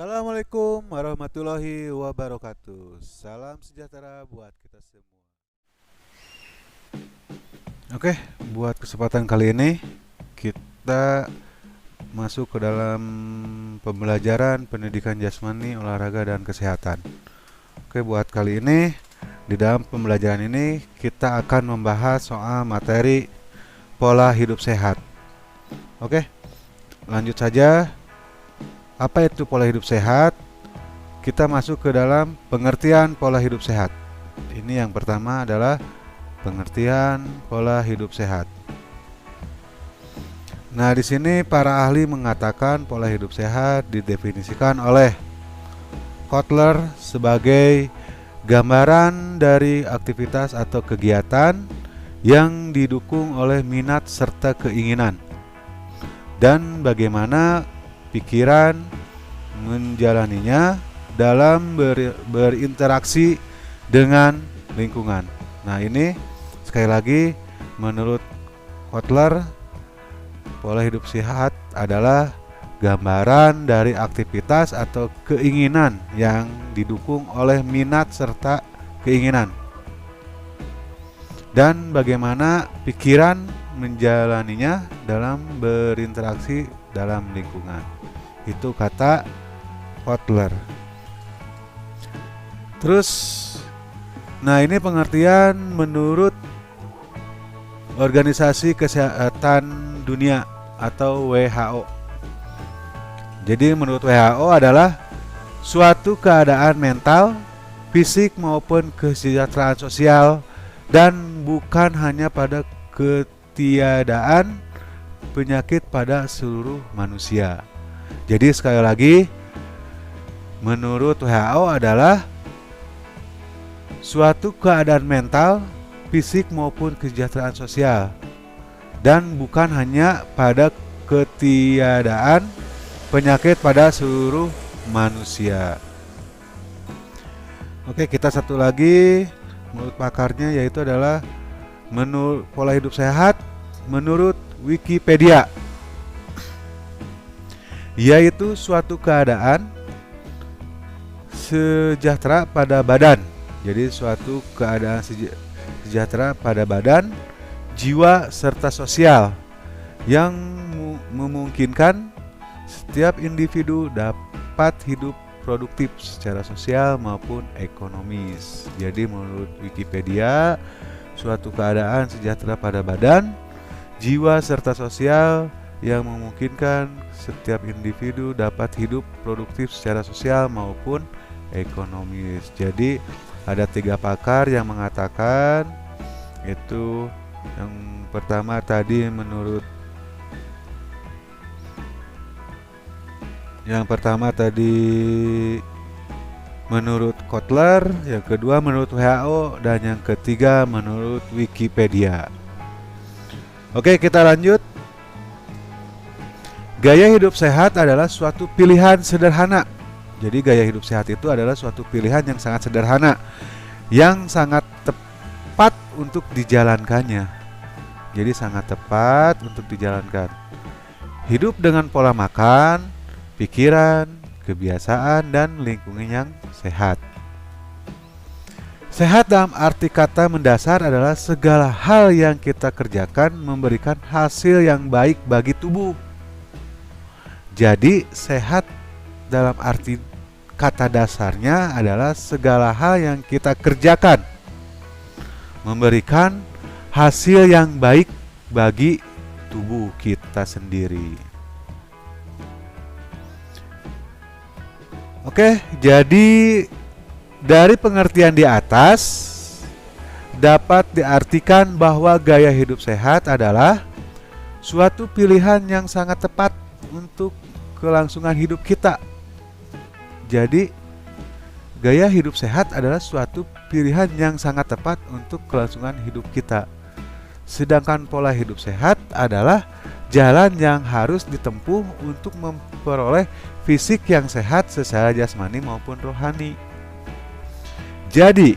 Assalamualaikum warahmatullahi wabarakatuh. Salam sejahtera buat kita semua. Oke, buat kesempatan kali ini kita masuk ke dalam pembelajaran pendidikan jasmani, olahraga, dan kesehatan. Oke, buat kali ini di dalam pembelajaran ini kita akan membahas soal materi pola hidup sehat. Oke, lanjut saja. Apa itu pola hidup sehat? Kita masuk ke dalam pengertian pola hidup sehat. Ini yang pertama adalah pengertian pola hidup sehat. Nah, di sini para ahli mengatakan pola hidup sehat didefinisikan oleh Kotler sebagai gambaran dari aktivitas atau kegiatan yang didukung oleh minat serta keinginan, dan bagaimana pikiran menjalaninya dalam berinteraksi dengan lingkungan. Nah, ini sekali lagi menurut Kotler, pola hidup sehat adalah gambaran dari aktivitas atau keinginan yang didukung oleh minat serta keinginan, dan bagaimana pikiran menjalaninya dalam berinteraksi dalam lingkungan. Itu kata Kotler. Terus, nah ini pengertian menurut Organisasi Kesehatan Dunia atau WHO. Jadi menurut WHO adalah suatu keadaan mental, fisik maupun kesejahteraan sosial, dan bukan hanya pada ketiadaan penyakit pada seluruh manusia. Jadi sekali lagi, menurut WHO adalah suatu keadaan mental, fisik maupun kesejahteraan sosial, dan bukan hanya pada ketiadaan penyakit pada seluruh manusia. Oke, kita satu lagi menurut pakarnya, yaitu adalah menurut pola hidup sehat menurut Wikipedia, yaitu suatu keadaan sejahtera pada badan. Jadi suatu keadaan sejahtera pada badan, jiwa, serta sosial yang memungkinkan setiap individu dapat hidup produktif secara sosial maupun ekonomis. Jadi menurut Wikipedia, suatu keadaan sejahtera pada badan, jiwa, serta sosial yang memungkinkan setiap individu dapat hidup produktif secara sosial maupun ekonomis. Jadi ada 3 pakar yang mengatakan itu. Yang pertama tadi menurut Kotler, yang kedua menurut WHO, dan yang ketiga menurut Wikipedia. Oke, kita lanjut. Gaya hidup sehat adalah suatu pilihan sederhana. Jadi gaya hidup sehat itu adalah suatu pilihan yang sangat sederhana, yang sangat tepat untuk dijalankannya. Jadi sangat tepat untuk dijalankan. Hidup dengan pola makan, pikiran, kebiasaan, dan lingkungan yang sehat. Sehat dalam arti kata mendasar adalah segala hal yang kita kerjakan memberikan hasil yang baik bagi tubuh. Jadi sehat dalam arti kata dasarnya adalah segala hal yang kita kerjakan memberikan hasil yang baik bagi tubuh kita sendiri. Oke, jadi dari pengertian di atas dapat diartikan bahwa gaya hidup sehat adalah suatu pilihan yang sangat tepat untuk kelangsungan hidup kita. Jadi gaya hidup sehat adalah suatu pilihan yang sangat tepat untuk kelangsungan hidup kita. Sedangkan pola hidup sehat adalah jalan yang harus ditempuh untuk memperoleh fisik yang sehat secara jasmani maupun rohani. Jadi,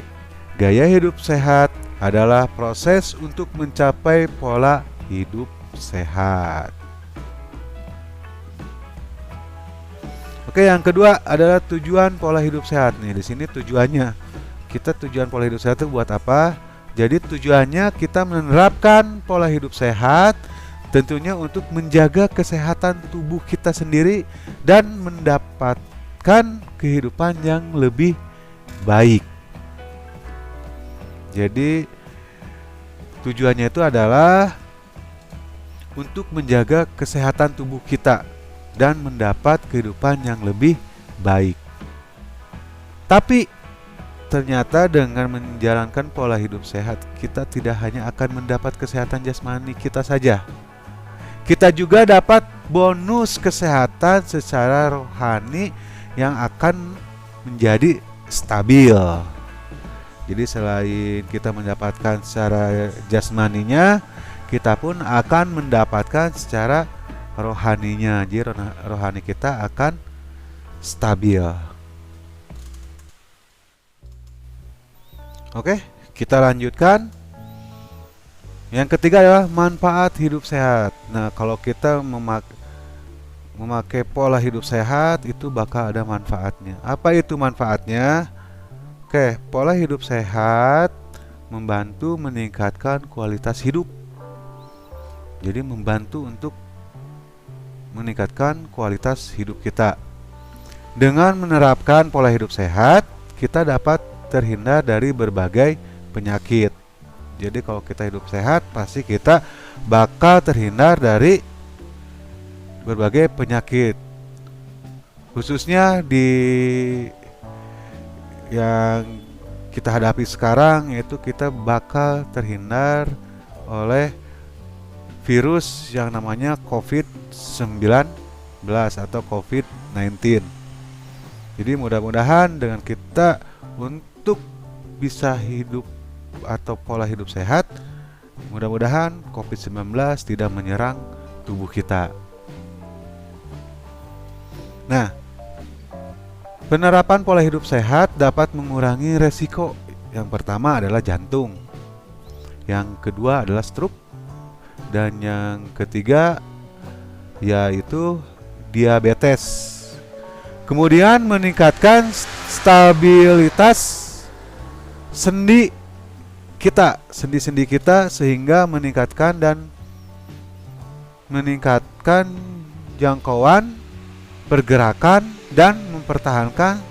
gaya hidup sehat adalah proses untuk mencapai pola hidup sehat. Oke, yang kedua adalah tujuan pola hidup sehat nih. Di sini tujuannya tujuan pola hidup sehat itu buat apa? Jadi tujuannya kita menerapkan pola hidup sehat tentunya untuk menjaga kesehatan tubuh kita sendiri dan mendapatkan kehidupan yang lebih baik. Jadi tujuannya itu adalah untuk menjaga kesehatan tubuh kita dan mendapat kehidupan yang lebih baik. Tapi ternyata dengan menjalankan pola hidup sehat, kita tidak hanya akan mendapat kesehatan jasmani kita saja. Kita juga dapat bonus kesehatan secara rohani yang akan menjadi stabil. Jadi selain kita mendapatkan secara jasmaninya, kita pun akan mendapatkan secara rohaninya. Jadi rohani kita akan stabil. Oke, kita lanjutkan. Yang ketiga adalah manfaat hidup sehat. Nah, kalau kita memakai pola hidup sehat itu bakal ada manfaatnya. Apa itu manfaatnya? Oke, pola hidup sehat membantu meningkatkan kualitas hidup. Jadi membantu untuk meningkatkan kualitas hidup kita. Dengan menerapkan pola hidup sehat, kita dapat terhindar dari berbagai penyakit. Jadi kalau kita hidup sehat, pasti kita bakal terhindar dari berbagai penyakit. Khususnya di yang kita hadapi sekarang, yaitu kita bakal terhindar oleh virus yang namanya COVID-19 atau COVID-19. Jadi mudah-mudahan dengan kita untuk bisa hidup atau pola hidup sehat, mudah-mudahan COVID-19 tidak menyerang tubuh kita. Nah, penerapan pola hidup sehat dapat mengurangi resiko. Yang pertama adalah jantung, yang kedua adalah stroke, dan yang ketiga yaitu diabetes. Kemudian meningkatkan stabilitas sendi kita sehingga meningkatkan jangkauan pergerakan dan mempertahankan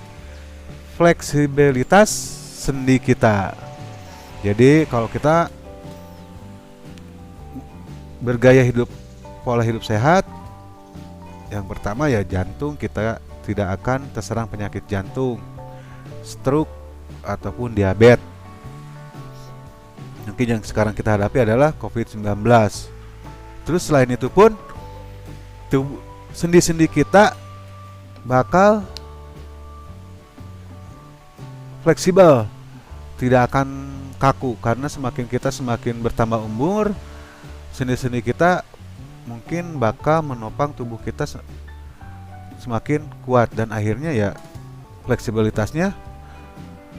fleksibilitas sendi kita. Jadi kalau kita bergaya hidup pola hidup sehat, yang pertama ya jantung kita tidak akan terserang penyakit jantung, stroke ataupun diabetes. Mungkin yang sekarang kita hadapi adalah COVID-19. Terus selain itu pun sendi-sendi kita bakal fleksibel, tidak akan kaku, karena semakin bertambah umur, sendi-sendi kita mungkin bakal menopang tubuh kita semakin kuat, dan akhirnya ya fleksibilitasnya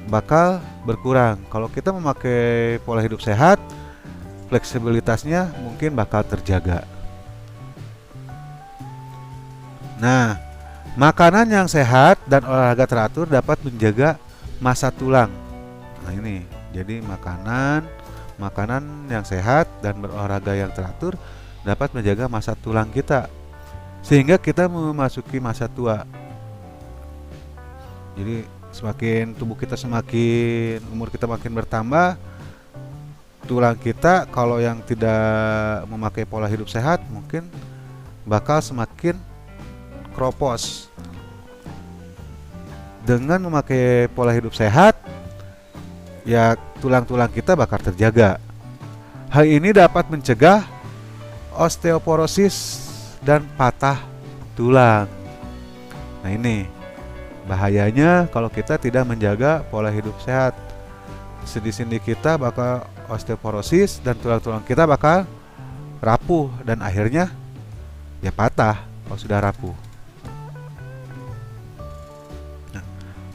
bakal berkurang. Kalau kita memakai pola hidup sehat, fleksibilitasnya mungkin bakal terjaga. Nah, makanan yang sehat dan olahraga teratur dapat menjaga massa tulang. Nah ini, jadi makanan yang sehat dan berolahraga yang teratur dapat menjaga massa tulang kita, sehingga kita memasuki masa tua. Jadi semakin tubuh kita umur kita makin bertambah, tulang kita kalau yang tidak memakai pola hidup sehat mungkin bakal semakin kropos. Dengan memakai pola hidup sehat, ya tulang-tulang kita bakal terjaga. Hal ini dapat mencegah osteoporosis dan patah tulang. Nah ini bahayanya kalau kita tidak menjaga pola hidup sehat. Sendi-sendi kita bakal osteoporosis dan tulang-tulang kita bakal rapuh, dan akhirnya ya patah kalau sudah rapuh. Nah,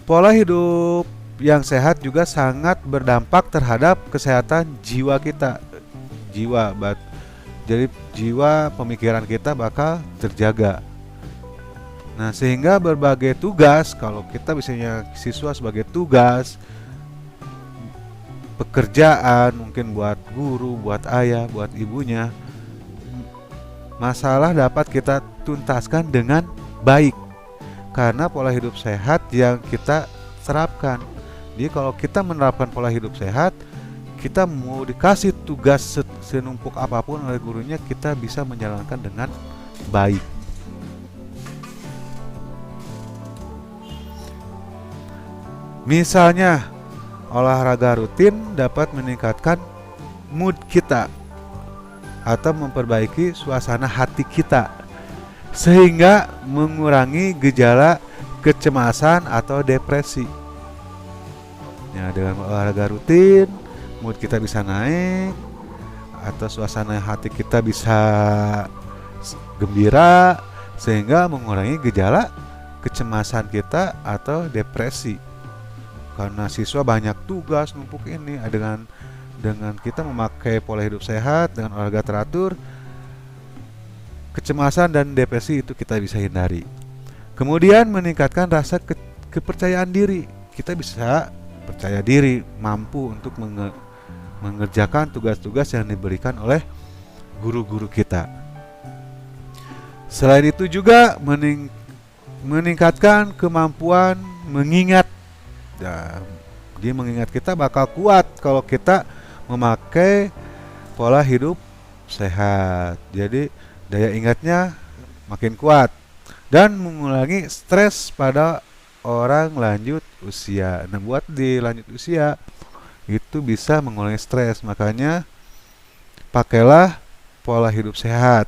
pola hidup yang sehat juga sangat berdampak terhadap kesehatan jiwa kita. Jadi jiwa, pemikiran kita bakal terjaga. Nah, sehingga berbagai tugas, kalau kita misalnya siswa sebagai tugas pekerjaan, mungkin buat guru, buat ayah, buat ibunya, masalah dapat kita tuntaskan dengan baik karena pola hidup sehat yang kita terapkan. Jadi kalau kita menerapkan pola hidup sehat, kita mau dikasih tugas senumpuk apapun oleh gurunya, kita bisa menjalankan dengan baik. Misalnya, olahraga rutin dapat meningkatkan mood kita atau memperbaiki suasana hati kita sehingga mengurangi gejala kecemasan atau depresi. Ya, dengan olahraga rutin, mood kita bisa naik atau suasana hati kita bisa gembira sehingga mengurangi gejala kecemasan kita atau depresi. Karena siswa banyak tugas numpuk ini, dengan kita memakai pola hidup sehat dengan olahraga teratur, kecemasan dan depresi itu kita bisa hindari. Kemudian meningkatkan rasa kepercayaan diri. Kita bisa percaya diri, mampu untuk mengerjakan tugas-tugas yang diberikan oleh guru-guru kita. Selain itu juga meningkatkan kemampuan mengingat. Dia mengingat kita bakal kuat kalau kita memakai pola hidup sehat. Jadi daya ingatnya makin kuat dan mengurangi stres pada orang lanjut usia. Nah, buat di lanjut usia itu bisa mengurangi stres. Makanya pakailah pola hidup sehat.